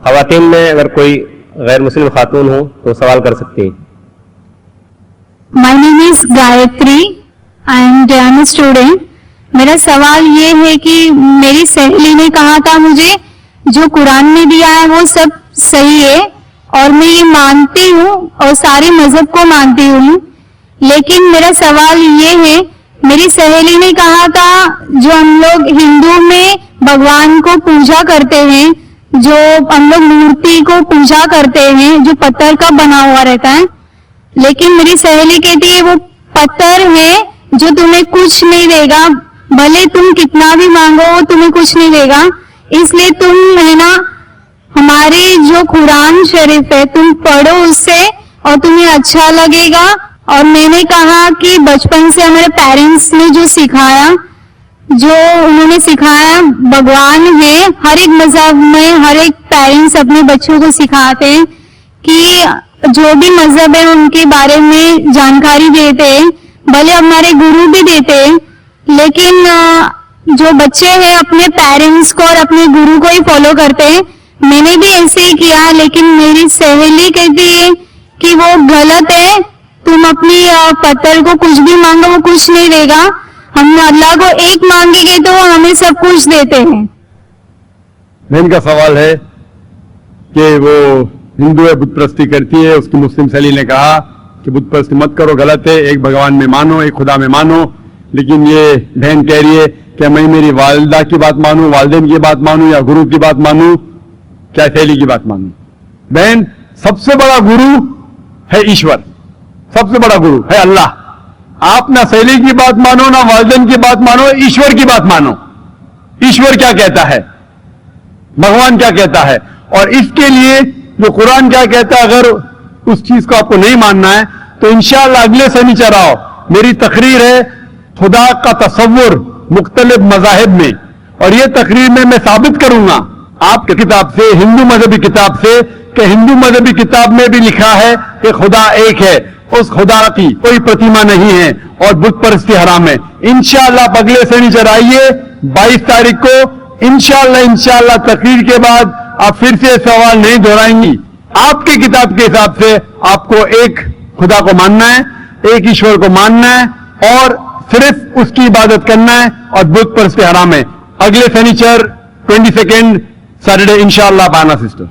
خواتین میں اگر کوئی غیر مسلم خاتون ہو تو سوال کر سکتی ہیں. My name is Gayatri and I am a student. میرا سوال یہ ہے کہ میری سہیلی نے کہا تھا مجھے جو قرآن میں دیا ہے وہ سب صحیح ہے اور میں یہ مانتی ہوں اور سارے مذہب کو مانتی ہوں، لیکن میرا سوال یہ ہے میری سہیلی نے کہا تھا جو ہم لوگ ہندو میں بھگوان کو پوجا کرتے ہیں، جو ہم لوگ مورتی کو پوجا کرتے ہیں جو پتھر کا بنا ہوا رہتا ہے، لیکن میری سہیلی کہتی ہے وہ پتھر ہے جو تمہیں کچھ نہیں دے گا، بھلے تم کتنا بھی مانگو وہ تمہیں کچھ نہیں دے گا، اس لیے تم ہے نا ہماری جو قرآن شریف ہے تم پڑھو اس سے اور تمہیں اچھا لگے گا. اور میں نے کہا کہ بچپن سے ہمارے پیرنٹس نے جو سکھایا، جو انہوں نے سکھایا بھگوان ہے، ہر ایک مذہب میں ہر ایک پیرنٹس اپنے بچوں کو سکھاتے ہیں کہ جو بھی مذہب ہے ان کے بارے میں جانکاری دیتے ہیں، بھلے ہمارے گرو بھی دیتے ہیں، لیکن جو بچے ہیں اپنے پیرنٹس کو اور اپنے گرو کو ہی فالو کرتے ہیں. میں نے بھی ایسے ہی کیا، لیکن میری سہیلی کہتی ہے کہ وہ غلط ہے، تم اپنی پتھر کو کچھ بھی مانگو وہ کچھ نہیں دے گا، ہم اللہ کو ایک مانگیں گے تو وہ ہمیں سب کچھ دیتے ہیں. بہن کا سوال ہے کہ وہ ہندو ہے، بت پرستی کرتی ہے، اس کی مسلم سہیلی نے کہا کہ بت پرستی مت کرو، غلط ہے، ایک بھگوان میں مانو، ایک خدا میں مانو. لیکن یہ بہن کہہ رہی ہے کہ میں میری والدہ کی بات مانوں، والدین کی بات مانوں یا گرو کی بات مانوں، کیا سہیلی کی بات مانوں؟ بہن سب سے بڑا گرو ہے ایشور، سب سے بڑا گرو ہے اللہ. آپ نہ سہیلی کی بات مانو نہ والدین کی بات مانو، ایشور کی بات مانو. ایشور کیا کہتا ہے، بھگوان کیا کہتا ہے، اور اس کے لیے جو قرآن کیا کہتا ہے، اگر اس چیز کو آپ کو نہیں ماننا ہے تو انشاءاللہ اگلے سنیچر آؤ، میری تقریر ہے خدا کا تصور مختلف مذاہب میں، اور یہ تقریر میں ثابت کروں گا آپ کی کتاب سے، ہندو مذہبی کتاب سے، کہ ہندو مذہبی کتاب میں بھی لکھا ہے کہ خدا ایک ہے، اس خدا کی کوئی پرتیما نہیں ہے اور بت پرستی حرام ہے. انشاءاللہ آپ اگلے سنیچر آئیے 22 تاریخ کو، انشاءاللہ تقریر کے بعد آپ پھر سے سوال نہیں دہرائیں گی. آپ کی کتاب کے حساب سے آپ کو ایک خدا کو ماننا ہے، ایک ایشور کو ماننا ہے اور صرف اس کی عبادت کرنا ہے، اور بت پرستی حرام ہے. اگلے سنیچر 22 سیٹرڈے انشاءاللہ بانا sister.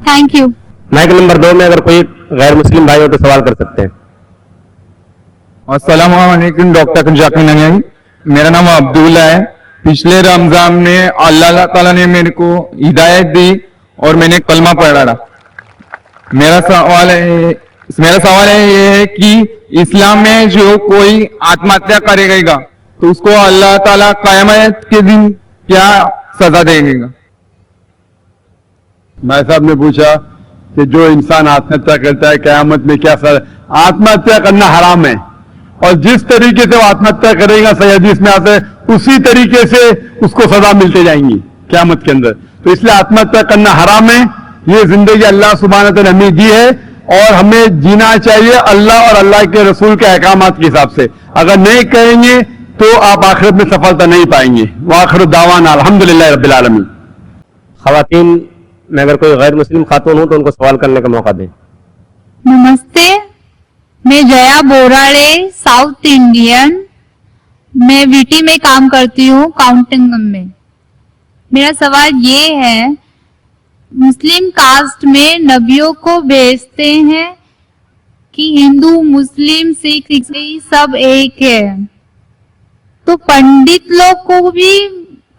Thank you. Mic number 2 میں اگر کوئی غیر مسلم بھائی ہو تو سوال کر سکتے ہیں. السلام علیکم ڈاکٹر ذاکر نانیانی، میرا نام عبداللہ ہے. پچھلے رمضان میں اللہ تعالیٰ نے میرے کو ہدایت دی اور میں نے کلمہ پڑھا. میرا سوال ہے یہ ہے کہ اسلام میں جو کوئی آتم ہتیا کرے گا تو اس کو اللہ تعالیٰ قیامت کے دن کیا سزا دے گا؟ بھائی صاحب نے پوچھا کہ جو انسان آتم ہتیا کرتا ہے قیامت میں کیا سزا. آتم ہتیا کرنا حرام ہے، اور جس طریقے سے وہ آتم ہتیا کرے گا صحیح حدیث میں آتا ہے اسی طریقے سے اس کو سزا ملتے جائیں گی قیامت کے اندر. تو اس لیے آتم ہتیا کرنا حرام ہے. یہ زندگی اللہ سبحانہ تعالیٰ نے ہمیں دی ہے اور ہمیں جینا چاہیے اللہ اور اللہ کے رسول کے احکامات کے حساب سے. اگر نہیں کریں گے تو آپ آخرت میں سفلتا نہیں پائیں گے. وآخر دعوانا الحمدللہ رب العالمین. خواتین میں اگر کوئی غیر مسلم خاتون ہو تو ان کو سوال کرنے کا موقع دیں. نمستے، میں جیا بوراڑے، ساؤتھ انڈین، میں ویٹی میں کام کرتی ہوں کاؤنٹنگ میں. میرا سوال یہ ہے مسلم کاسٹ میں نبیوں کو بھیجتے ہیں کہ ہندو مسلم سکھ عیسائی سب ایک ہے، تو پنڈت لوگ کو بھی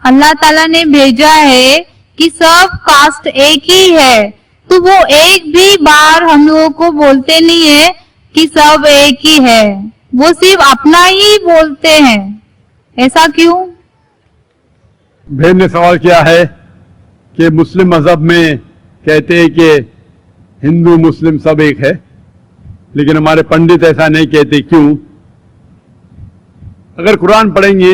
اللہ تعالیٰ نے بھیجا ہے کہ سب کاسٹ ایک ہی ہے، تو وہ ایک بھی بار ہم لوگوں کو بولتے نہیں ہے کہ سب ایک ہی ہے، وہ صرف اپنا ہی بولتے ہیں، ایسا کیوں؟ بہن نے سوال کیا ہے کہ مسلم مذہب میں کہتے ہیں کہ ہندو مسلم سب ایک ہے، لیکن ہمارے پنڈت ایسا نہیں کہتے، کیوں؟ اگر قرآن پڑھیں گے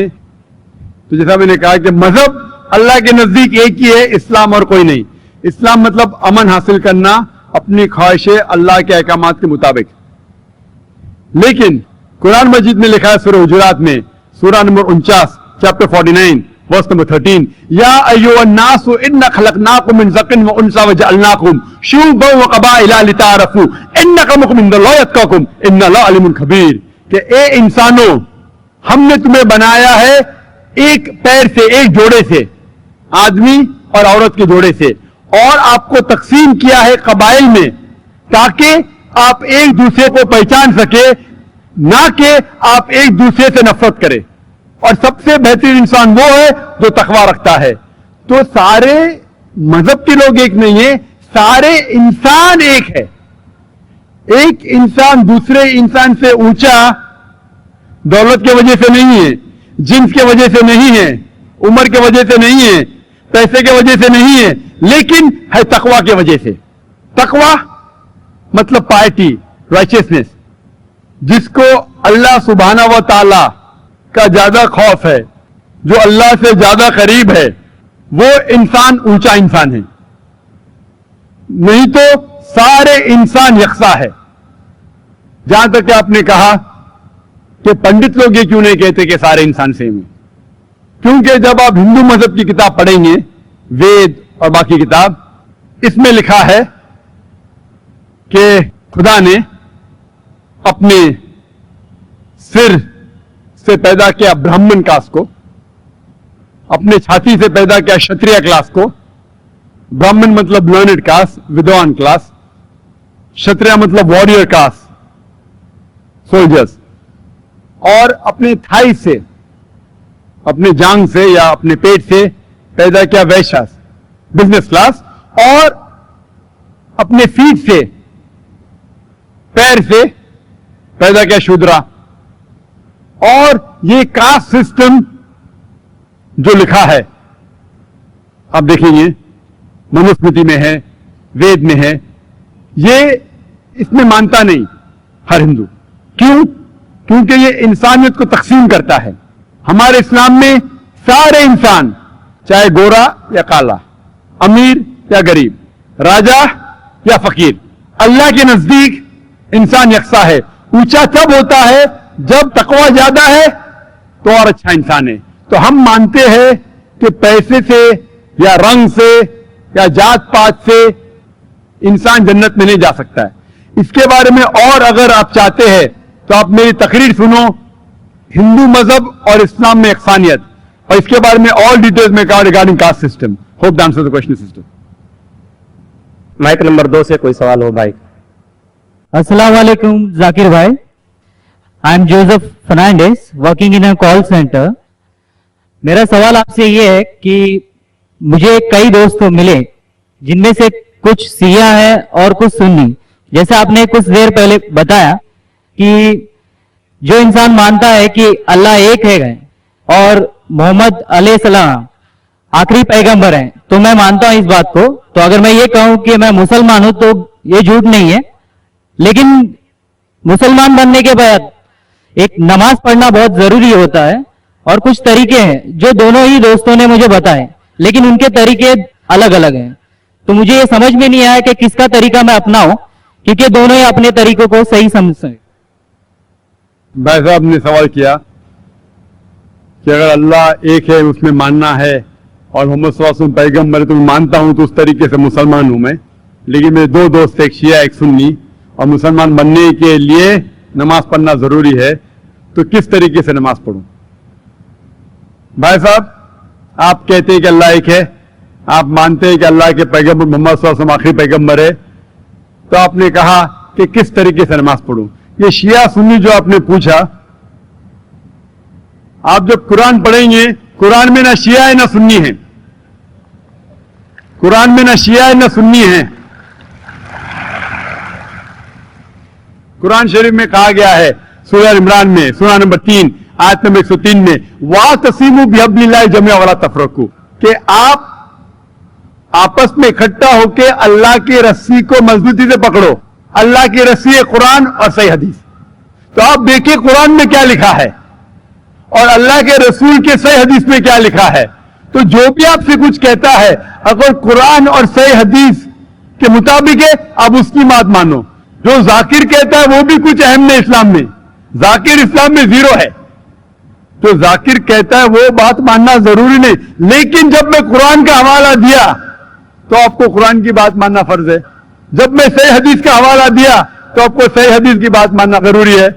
تو جیسا میں نے کہا کہ مذہب اللہ کے نزدیک ایک ہی ہے، اسلام اور کوئی نہیں. اسلام مطلب امن حاصل کرنا اپنی خواہشیں اللہ کے احکامات کے مطابق. لیکن قرآن مجید میں لکھا ہے سورہ حجرات میں سورہ number 49 chapter 49 Verse number 13. Ya ayyuhan nasu inna khalaqnakum min zakarin wa unsa wa ja'alnakum shu'uban wa qaba'ila lita'arafu inna akramakum indallahi atqakum inna Allaha alimun khabir. کہ اے انسانوں، ہم نے تمہیں بنایا ہے ایک پیر سے، ایک جوڑے سے، آدمی اور عورت کے جوڑے سے، اور آپ کو تقسیم کیا ہے قبائل میں تاکہ آپ ایک دوسرے کو پہچان سکے، نہ کہ آپ ایک دوسرے سے نفرت کرے. اور سب سے بہترین انسان وہ ہے جو تقوی رکھتا ہے. تو سارے مذہب کے لوگ ایک نہیں ہیں، سارے انسان ایک ہے. ایک انسان دوسرے انسان سے اونچا دولت کی وجہ سے نہیں ہے، جنس کی وجہ سے نہیں ہے، عمر کی وجہ سے نہیں ہے، پیسے کی وجہ سے نہیں ہے، لیکن ہے تقوی کی وجہ سے. تقوی مطلب پائٹی، رائچسنس. جس کو اللہ سبحانہ و تعالی کا زیادہ خوف ہے، جو اللہ سے زیادہ قریب ہے، وہ انسان اونچا انسان ہے. نہیں تو سارے انسان یکساں ہے. جہاں تک کہ آپ نے کہا کہ پنڈت لوگ یہ کیوں نہیں کہتے کہ سارے انسان سیم ہیں، کیونکہ جب آپ ہندو مذہب کی کتاب پڑھیں گے، وید اور باقی کتاب، اس میں لکھا ہے کہ خدا نے اپنے سر سے پیدا کیا برہمن کاسٹ کو، اپنے چھاتی سے پیدا کیا شتریہ کلاس کو. برہمن مطلب لرنڈ کاسٹ، ودوان کلاس. شتریہ مطلب وارئر کاسٹ، سولجرز. اور اپنے تھائی سے، اپنے جانگ سے یا اپنے پیٹ سے پیدا کیا ویشاس، بزنس کلاس. اور اپنے فیٹ سے، پیر سے پیدا کیا شودرا. اور یہ کاسٹ سسٹم جو لکھا ہے آپ دیکھیں گے منوسمرتی میں ہے، وید میں ہے، یہ اس میں مانتا نہیں ہر ہندو. کیوں؟ کیونکہ یہ انسانیت کو تقسیم کرتا ہے. ہمارے اسلام میں سارے انسان، چاہے گورا یا کالا، امیر یا غریب، راجا یا فقیر، اللہ کے نزدیک انسان یکساں ہے. اونچا تب ہوتا ہے جب تقوی زیادہ ہے تو اور اچھا انسان ہے. تو ہم مانتے ہیں کہ پیسے سے یا رنگ سے یا جات پات سے انسان جنت میں نہیں جا سکتا ہے. اس کے بارے میں اور اگر آپ چاہتے ہیں تو آپ میری تقریر سنو، ہندو مذہب اور اسلام میں یکسانیت، اور اس کے بارے میں اور ڈیٹیلز میں کہا regarding caste system. Hope the answer the question system. Mic number 2 سے کوئی سوال ہو بھائی. السلام علیکم ذاکر بھائی. I am Joseph Fernandes working in a call centre. میرا سوال آپ سے یہ ہے کہ مجھے کئی دوست ملے جن میں سے کچھ سیاہ ہیں اور کچھ سنی. جیسے آپ نے کچھ دیر پہلے بتایا کہ جو انسان مانتا ہے کہ اللہ ایک ہے اور محمد علیہ السلام آخری پیغمبر ہیں، تو میں مانتا ہوں اس بات کو. تو اگر میں یہ کہوں کہ میں مسلمان ہوں تو یہ جھوٹ نہیں ہے. لیکن مسلمان بننے کے بعد ایک نماز پڑھنا بہت ضروری ہوتا ہے، اور کچھ طریقے ہیں جو دونوں ہی دوستوں نے مجھے بتائے، لیکن ان کے طریقے الگ الگ ہیں. تو مجھے یہ سمجھ میں نہیں آیا کہ کس کا طریقہ میں اپناؤں، کیونکہ دونوں ہی اپنے طریقوں کو صحیح سمجھتے. بھائی صاحب نے سوال کیا کہ اگر اللہ ایک ہے اس میں ماننا ہے اور محمد صلی اللہ علیہ وسلم پیغمبر تو میں مانتا ہوں، تو اس طریقے سے مسلمان ہوں میں. لیکن میرے دو دوست، ایک شیعہ ایک سنی، اور مسلمان بننے کے لیے نماز پڑھنا ضروری ہے، تو کس طریقے سے نماز پڑھوں؟ بھائی صاحب، آپ کہتے ہیں کہ اللہ ایک ہے، آپ مانتے ہیں کہ اللہ کے پیغمبر محمد صلی اللہ علیہ وسلم آخری پیغمبر ہے، تو آپ نے کہا کہ کس طریقے سے نماز پڑھوں؟ یہ شیعہ سنی جو آپ نے پوچھا، آپ جب قرآن پڑھیں گے، قرآن میں نہ شیعہ ہے نہ سنی ہے. قرآن میں نہ شیعہ ہے نہ سنی ہے. قرآن شریف میں کہا گیا ہے سورہ عمران میں، سورہ نمبر 3 آیت نمبر 103 میں، وَاعْتَصِمُوا بِحَبْلِ اللَّهِ جَمِيعًا وَلَا تَفَرَّقُوا، کہ آپ آپس میں اکٹھا ہو کے اللہ کی رسی کو مضبوطی سے پکڑو. اللہ کی رسی ہے قرآن اور صحیح حدیث. تو آپ دیکھیں قرآن میں کیا لکھا ہے اور اللہ کے رسول کے صحیح حدیث میں کیا لکھا ہے. تو جو بھی آپ سے کچھ کہتا ہے اگر قرآن اور صحیح حدیث کے مطابق ہے، آپ اس کی بات مانو. جو ذاکر کہتا ہے وہ بھی کچھ اہم نہیں اسلام میں. ذاکر اسلام میں 0 ہے. جو ذاکر کہتا ہے وہ بات ماننا ضروری نہیں, لیکن جب میں قرآن کا حوالہ دیا تو آپ کو قرآن کی بات ماننا فرض ہے, جب میں صحیح حدیث کا حوالہ دیا تو آپ کو صحیح حدیث کی بات ماننا ضروری ہے.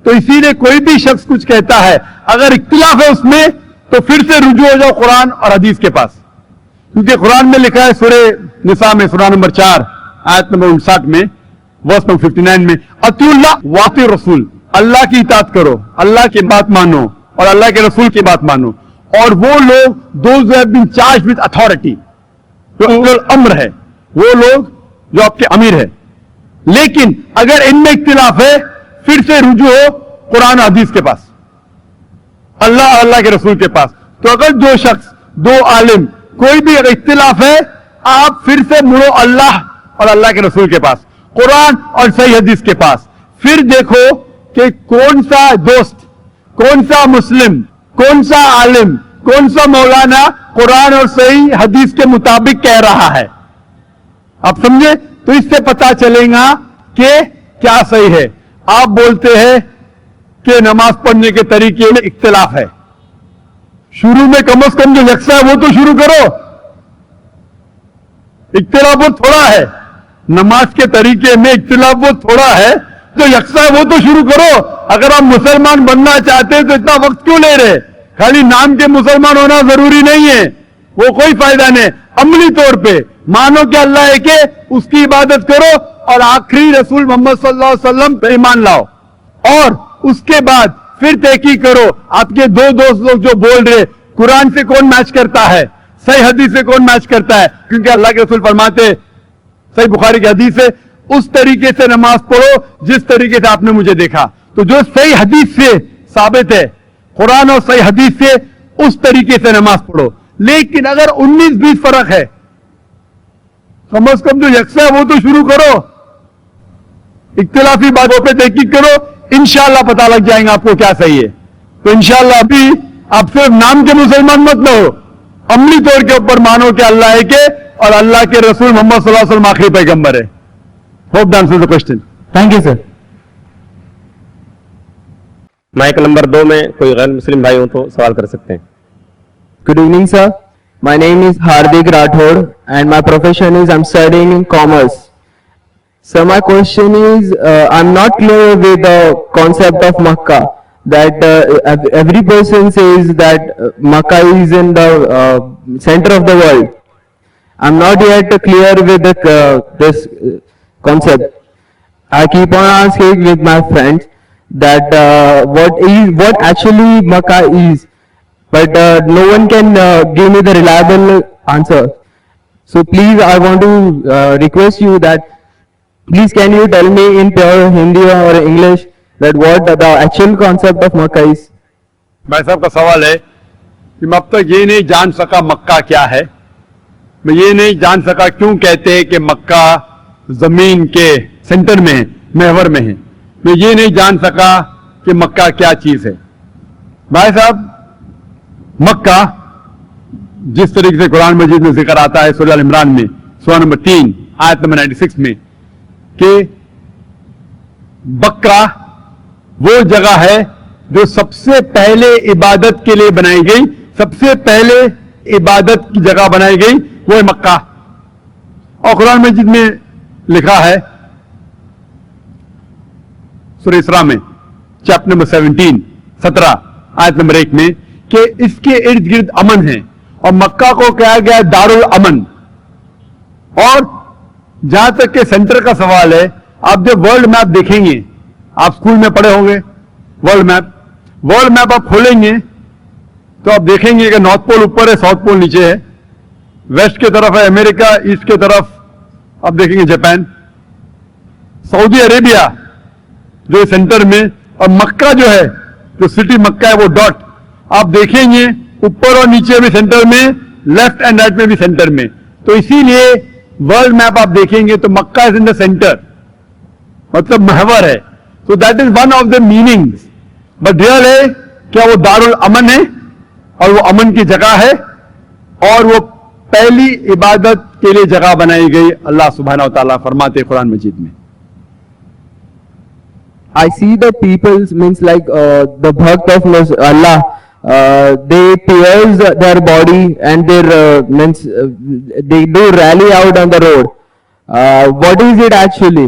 تو اسی لیے کوئی بھی شخص کچھ کہتا ہے, اگر اختلاف ہے اس میں تو پھر سے رجوع ہو جاؤ قرآن اور حدیث کے پاس, کیونکہ قرآن میں لکھا ہے سورہ نساء میں سورہ نمبر 4 آیت نمبر 59 میں ورس نمبر 59 میں, اطیعوا اللہ واطیعوا الرسول, اللہ کی اطاعت کرو, اللہ کی بات مانو اور اللہ کے رسول کی بات مانو. اور وہ لوگ those who have been charged with authority, جو الامر ہے, وہ لوگ جو آپ کے امیر ہے. لیکن اگر ان میں اختلاف ہے پھر سے رجوع ہو قرآن حدیث کے پاس, اللہ اور اللہ کے رسول کے پاس. تو اگر دو شخص, دو عالم, کوئی بھی اگر اختلاف ہے, آپ پھر سے مڑو اللہ اور اللہ کے رسول کے پاس, قرآن اور صحیح حدیث کے پاس. پھر دیکھو کہ کون سا دوست, کون سا مسلم, کون سا عالم, کون سا مولانا قرآن اور صحیح حدیث کے مطابق کہہ رہا ہے. آپ سمجھے؟ تو اس سے پتا چلے گا کہ کیا صحیح ہے. آپ بولتے ہیں کہ نماز پڑھنے کے طریقے میں اختلاف ہے, شروع میں کم از کم جو یکساں ہے وہ تو شروع کرو. اختلاف وہ تھوڑا ہے, نماز کے طریقے میں اختلاف وہ تھوڑا ہے, جو یکساں ہے وہ تو شروع کرو. اگر آپ مسلمان بننا چاہتے ہیں تو اتنا وقت کیوں لے رہے؟ خالی نام کے مسلمان ہونا ضروری نہیں ہے, وہ کوئی فائدہ نہیں. عملی طور پہ مانو کہ اللہ ہے کہ اس کی عبادت کرو اور آخری رسول محمد صلی اللہ علیہ وسلم پہ ایمان لاؤ, اور اس کے بعد پھر تحقیق کرو آپ کے دو دوست لوگ جو بول رہے قرآن سے کون میچ کرتا ہے, صحیح حدیث سے کون میچ کرتا ہے. کیونکہ اللہ کے رسول فرماتے, صحیح بخاری کی حدیث ہے, اس طریقے سے نماز پڑھو جس طریقے سے آپ نے مجھے دیکھا. تو جو صحیح حدیث سے ثابت ہے, قرآن اور صحیح حدیث سے, اس طریقے سے نماز پڑھو. لیکن اگر 19-20 فرق ہے, کم از کم جو یکساں ہے وہ تو شروع کرو. اختلافی باتوں پہ تحقیق کرو, انشاءاللہ پتہ لگ جائیں گا آپ کو کیا صحیح ہے. تو انشاءاللہ ابھی آپ صرف نام کے مسلمان مت نہ ہو, عملی طور کے اوپر مانو کہ اللہ ہے کہ اور اللہ کے رسول محمد صلی اللہ علیہ وسلم آخری پیغمبر ہے. Hope that answers the question. Thank you sir. Mic number 2 میں کوئی غیر مسلم بھائی ہوں تو سوال کر سکتے ہیں. Good evening, sir. My name is Hardik Rathod and my profession is I'm studying in commerce. So my question is, I'm not clear with the concept of Makkah. That every person says that Makkah is in the center of the world. I'm not yet clear with this concept. I keep on asking with my friends that what actually Makkah is. But no one can give me the reliable answer. So please, I want to request you that please can you tell me in pure Hindi or English that what the actual concept of Makkah is. بھائی صاحب کا سوال ہے کہ میں اب تک یہ نہیں جان سکا مکہ کیا ہے, میں یہ نہیں جان سکا کیوں کہتے ہیں کہ مکہ زمین کے سینٹر میں ہے, محور میں ہے. میں یہ نہیں جان سکا کہ مکہ کیا چیز ہے. بھائی صاحب, مکہ جس طریقے سے قرآن مجید میں ذکر آتا ہے سورہ ال عمران میں سورہ نمبر 3 آیت نمبر 96 میں کہ بکرا وہ جگہ ہے جو سب سے پہلے عبادت کے لیے بنائی گئی, سب سے پہلے عبادت کی جگہ بنائی گئی وہ ہے مکہ. اور قرآن مجید میں لکھا ہے سورہ اسراء میں چیپٹر نمبر 17 آیت نمبر 1 میں کہ اس کے ارد گرد امن ہے, اور مکہ کو کہا گیا دار الامن. اور جہاں تک کہ سینٹر کا سوال ہے, آپ جب ورلڈ میپ دیکھیں گے, آپ اسکول میں پڑھے ہوں گے ورلڈ میپ آپ کھولیں گے تو آپ دیکھیں گے کہ نارتھ پول اوپر ہے, ساؤتھ پول نیچے ہے, ویسٹ کی طرف ہے امریکہ, ایسٹ کی طرف آپ دیکھیں گے جاپان, سعودی عربیہ جو سینٹر میں, اور مکہ جو ہے, جو سٹی مکہ ہے وہ ڈاٹ آپ دیکھیں گے اوپر اور نیچے بھی سینٹر میں, لیفٹ اینڈ رائٹ میں بھی سینٹر میں. تو اسی لیے ورلڈ میپ آپ دیکھیں گے تو مکہ از ان دا سینٹر, مطلب محور ہے. تو that is one of the meanings. But real ہے کیا وہ دار الامن ہے, اور وہ امن کی جگہ ہے, اور وہ پہلی عبادت کے لیے جگہ بنائی گئی. اللہ سبحانہ و تعالیٰ فرماتے قرآن مجید میں. I see the people's means like the bhakt of Allah, they pierce their body and their means they do rally out on the road. What is it actually?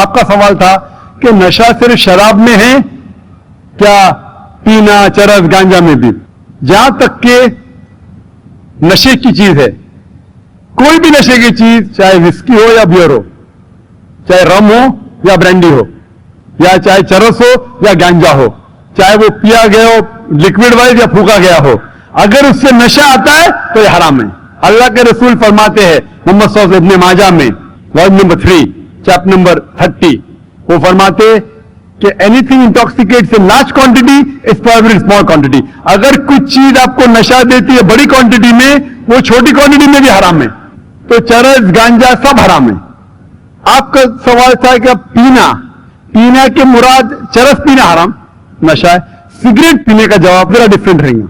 آپ کا سوال تھا کہ نشہ صرف شراب میں ہے کیا پینا چرس گانجا میں بھی؟ جہاں تک کہ نشے کی چیز ہے، کوئی بھی نشے کی چیز، چاہے وسکی ہو یا بیئر ہو، چاہے رم ہو یا برینڈی ہو، یا چاہے چرس ہو یا گانجا ہو، چاہے وہ پیا گیا ہو لکوڈ وائز یا پھونکا گیا ہو، اگر اس سے نشہ آتا ہے تو یہ حرام ہے. اللہ کے رسول فرماتے ہیں محمد صلی اللہ علیہ وسلم ابن ماجہ میں والیوم نمبر 3 چیپٹر نمبر 30، وہ فرماتے کہ anything intoxicates in large quantity is prohibited in small quantity. اگر کچھ چیز آپ کو نشہ دیتی ہے بڑی کوانٹٹی میں، وہ چھوٹی کوانٹٹی میں بھی حرام ہے. تو چرس گانجا سب حرام ہے. آپ کا سوال تھا کہ اب پینا کے مراد چرس پینا حرام نشہ ہے، سگریٹ پینے کا جواب ذرا ڈفرینٹ رہیں گا.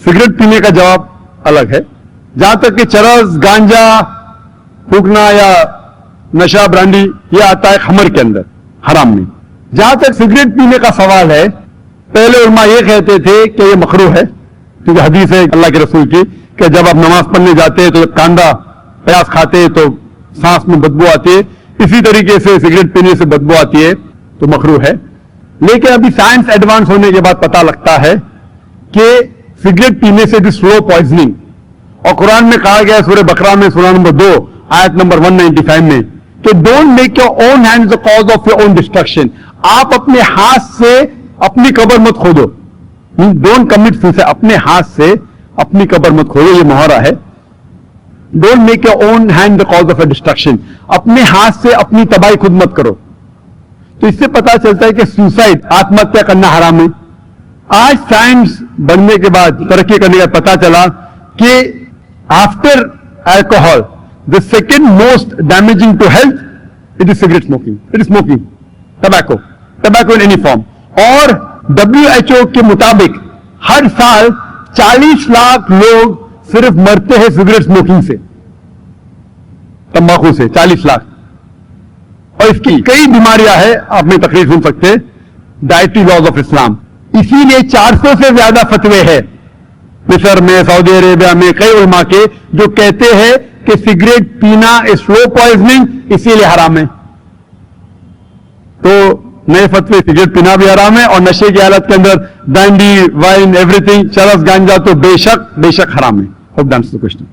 سگریٹ پینے کا جواب الگ ہے. جہاں تک کہ چرس گانجا پھونکنا یا نشہ برانڈی یہ آتا ہے خمر کے اندر حرام میں. جہاں تک سگریٹ پینے کا سوال ہے، پہلے علماء یہ کہتے تھے کہ یہ مکروہ ہے، کیونکہ حدیث ہے اللہ کے رسول کی کہ جب آپ نماز پڑھنے جاتے ہیں تو جب کاندا پیاز کھاتے ہیں تو سانس میں بدبو آتی ہے، اسی طریقے سے سگریٹ پینے سے بدبو آتی ہے تو مکروہ ہے. لیکن ابھی سائنس ایڈوانس ہونے کے بعد پتا لگتا ہے کہ سگریٹ پینے سے بھی سلو پوائزننگ، اور قرآن میں کہا گیا سورہ بقرہ میں سورہ نمبر 2 آیت نمبر 195 میں کہ don't make your own hand the cause of your own destruction. آپ اپنے ہاتھ سے اپنی قبر مت کھودو. ڈونٹ کمٹ سوسائڈ، اپنے ہاتھ سے اپنی قبر مت کھودو، یہ محرہ ہے. Don't make your own hand the cause of a destruction, اپنے ہاتھ سے اپنی تباہی خود مت کرو. تو اس سے پتا چلتا ہے کہ سوسائڈ آتم ہتیا کرنا حرام ہے. آج سائنس بننے کے بعد ترقی کرنے کا پتا چلا کہ after alcohol the second most damaging to health it is cigarette smoking. It is smoking, tobacco in any form. اور WHO کے مطابق ہر سال 40 لاکھ لوگ صرف مرتے ہیں سگریٹ اسموکنگ سے، تمباکو سے 40 لاکھ. اور اس کی کئی بیماریاں ہیں، آپ میں تقریر سن سکتے ہیں، ڈائٹری لاز آف اسلام. اسی لیے 400 سے زیادہ فتوے ہیں مصر میں، سعودی عربیہ میں، کئی علماء کے جو کہتے ہیں کہ سگریٹ پینا سلو پوائزننگ اسی لیے حرام ہے. تو نئے فتوے سگریٹ پینا بھی حرام ہے، اور نشے کی حالت کے اندر برانڈی وائن ایوری تھنگ چرس گانجا تو بے شک حرام ہے. Hope dance the question.